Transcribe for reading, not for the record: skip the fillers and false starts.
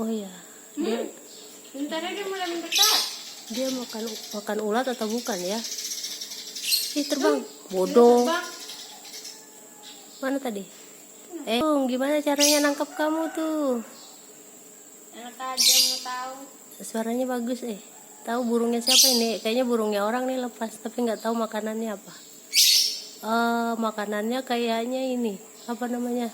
Oh iya, dia Bentar dia mulai mendekat. dia makan ulat atau bukan ya? Ih, terbang. Bodoh. Terbang. Mana tadi? Gimana caranya nangkap kamu tuh? Enak aja mau tahu. Suaranya bagus Tahu burungnya siapa ini? Kayaknya burungnya orang nih lepas, tapi nggak tahu makanannya apa. Makanannya kayaknya ini, apa namanya?